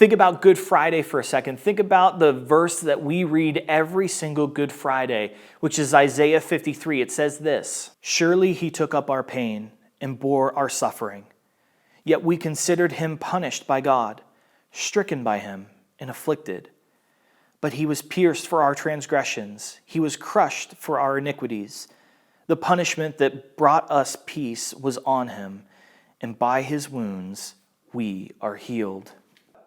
Think about Good Friday for a second. Think about the verse that we read every single Good Friday, which is Isaiah 53. It says this, "Surely he took up our pain and bore our suffering. Yet we considered him punished by God, stricken by him and afflicted. But he was pierced for our transgressions. He was crushed for our iniquities. The punishment that brought us peace was on him, and by his wounds we are healed."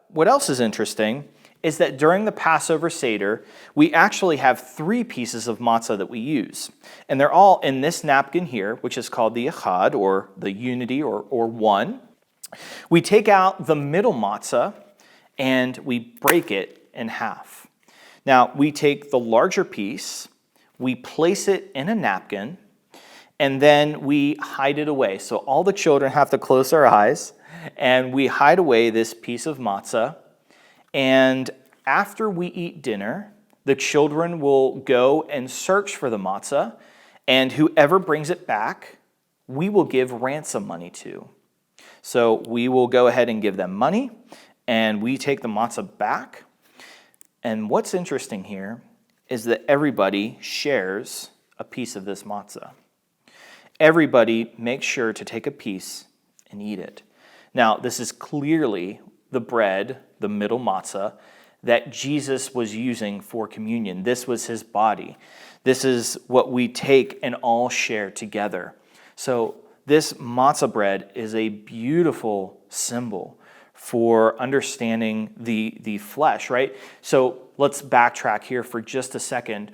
What else is interesting is that during the Passover Seder, we actually have 3 pieces of matzah that we use. And they're all in this napkin here, which is called the echad, or the unity, or one. We take out the middle matzah and we break it in half. Now, we take the larger piece, we place it in a napkin, and then we hide it away. So all the children have to close their eyes, and we hide away this piece of matzah. And after we eat dinner, the children will go and search for the matzah, and whoever brings it back, we will give ransom money to. So we will go ahead and give them money, and we take the matzah back. And what's interesting here is that everybody shares a piece of this matzah. Everybody makes sure to take a piece and eat it. Now, this is clearly the bread, the middle matzah, that Jesus was using for communion. This was his body. This is what we take and all share together. So this matzah bread is a beautiful symbol for understanding the flesh, right? So let's backtrack here for just a second.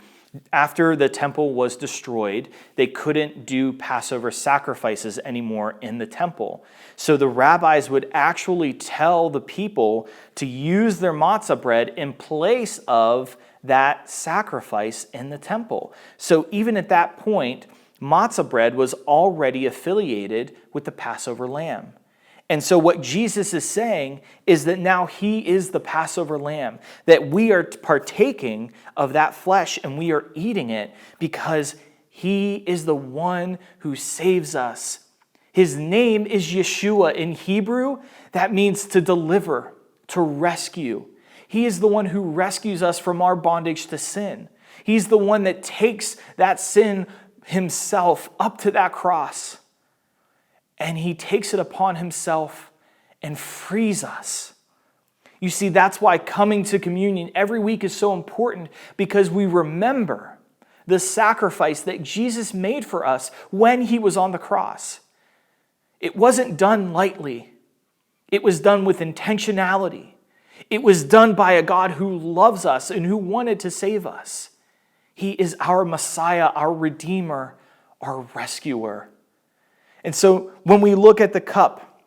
After the temple was destroyed, they couldn't do Passover sacrifices anymore in the temple. So the rabbis would actually tell the people to use their matzah bread in place of that sacrifice in the temple. So even at that point, matzah bread was already affiliated with the Passover lamb. And so what Jesus is saying is that now he is the Passover lamb, that we are partaking of that flesh and we are eating it because he is the one who saves us. His name is Yeshua. In Hebrew, that means to deliver, to rescue. He is the one who rescues us from our bondage to sin. He's the one that takes that sin himself up to that cross. And he takes it upon himself and frees us. You see, that's why coming to communion every week is so important, because we remember the sacrifice that Jesus made for us when he was on the cross. It wasn't done lightly. It was done with intentionality. It was done by a God who loves us and who wanted to save us. He is our Messiah, our Redeemer, our rescuer. And so when we look at the cup,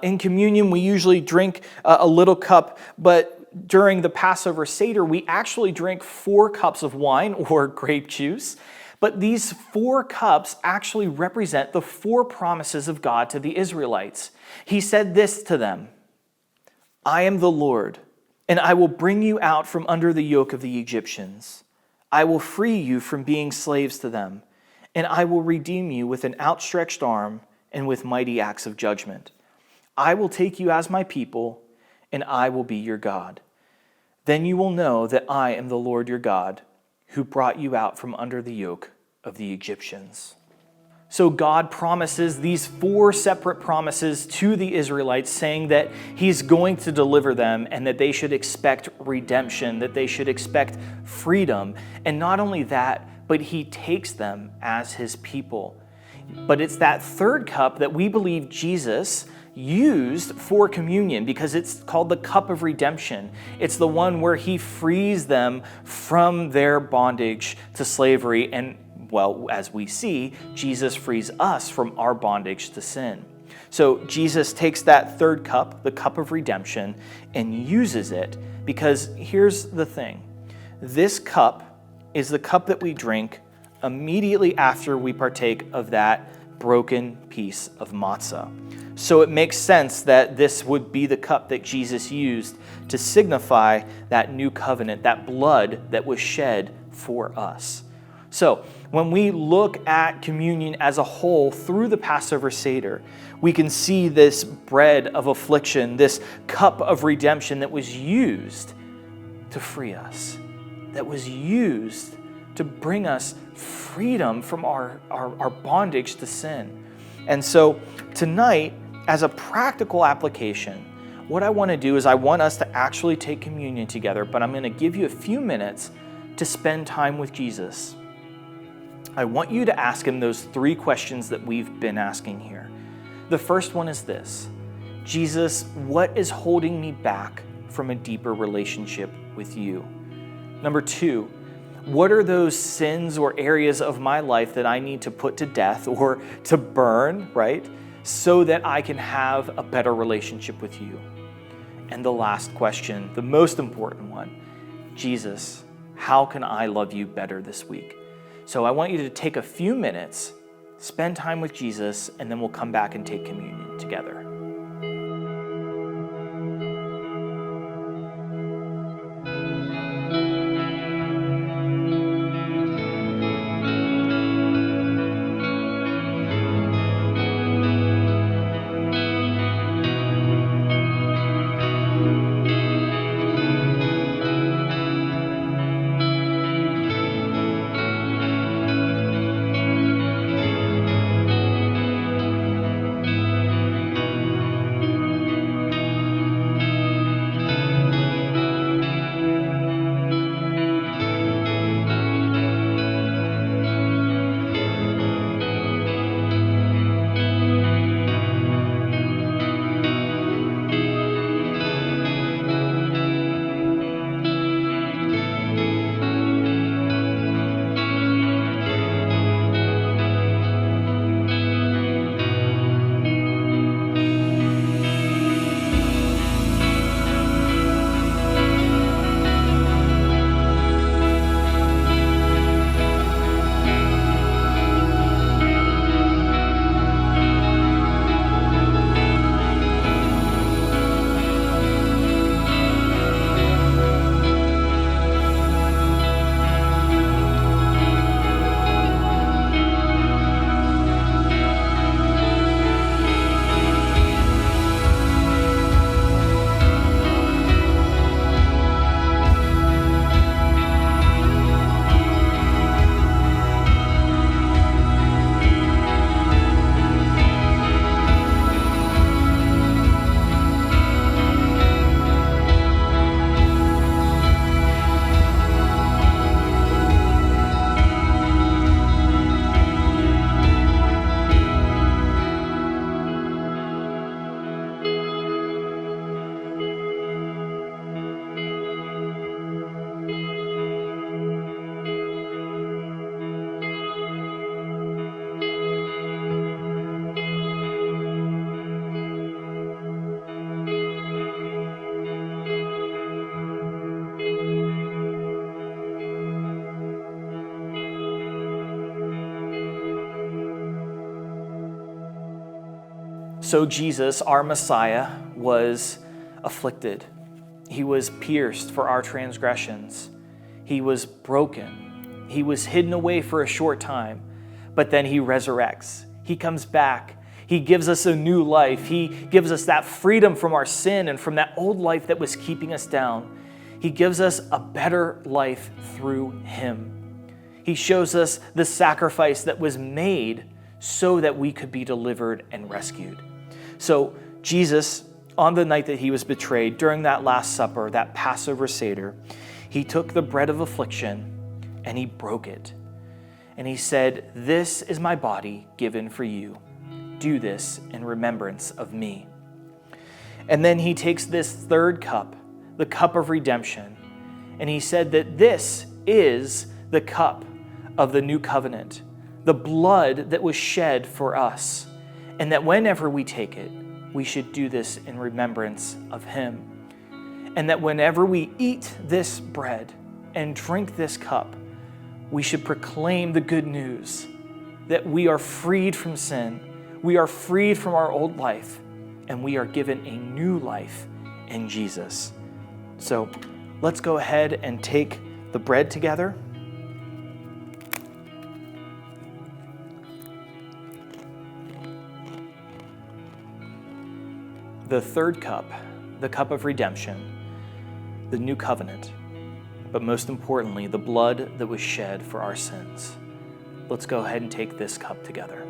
in communion we usually drink a little cup, but during the Passover Seder we actually drink 4 cups of wine or grape juice. But these 4 cups actually represent the 4 promises of God to the Israelites. He said this to them, "I am the Lord, and I will bring you out from under the yoke of the Egyptians. I will free you from being slaves to them. And I will redeem you with an outstretched arm and with mighty acts of judgment. I will take you as my people, and I will be your God. Then you will know that I am the Lord your God, who brought you out from under the yoke of the Egyptians." So God promises these 4 separate promises to the Israelites, saying that he's going to deliver them and that they should expect redemption, that they should expect freedom. And not only that, but he takes them as his people. But it's that 3rd cup that we believe Jesus used for communion, because it's called the cup of redemption. It's the one where he frees them from their bondage to slavery. And, well, as we see, Jesus frees us from our bondage to sin. So Jesus takes that 3rd cup, the cup of redemption, and uses it, because here's the thing. This cup is the cup that we drink immediately after we partake of that broken piece of matzah. So it makes sense that this would be the cup that Jesus used to signify that new covenant, that blood that was shed for us. So when we look at communion as a whole through the Passover Seder, we can see this bread of affliction, this cup of redemption that was used to free us, that was used to bring us freedom from our bondage to sin. And so tonight, as a practical application, what I want to do is I want us to actually take communion together, but I'm going to give you a few minutes to spend time with Jesus. I want you to ask him those 3 questions that we've been asking here. The first one is this: Jesus, what is holding me back from a deeper relationship with you? Number 2, what are those sins or areas of my life that I need to put to death or to burn, right? So that I can have a better relationship with you. And the last question, the most important one: Jesus, how can I love you better this week? So I want you to take a few minutes, spend time with Jesus, and then we'll come back and take communion together. So Jesus, our Messiah, was afflicted. He was pierced for our transgressions. He was broken. He was hidden away for a short time, but then he resurrects. He comes back. He gives us a new life. He gives us that freedom from our sin and from that old life that was keeping us down. He gives us a better life through him. He shows us the sacrifice that was made so that we could be delivered and rescued. So Jesus, on the night that he was betrayed, during that Last Supper, that Passover Seder, he took the bread of affliction and he broke it. And he said, "This is my body given for you. Do this in remembrance of me." And then he takes this third cup, the cup of redemption, and he said that this is the cup of the new covenant, the blood that was shed for us, and that whenever we take it, we should do this in remembrance of him. And that whenever we eat this bread and drink this cup, we should proclaim the good news that we are freed from sin, we are freed from our old life, and we are given a new life in Jesus. So let's go ahead and take the bread together. The third cup, the cup of redemption, the new covenant, but most importantly, the blood that was shed for our sins. Let's go ahead and take this cup together.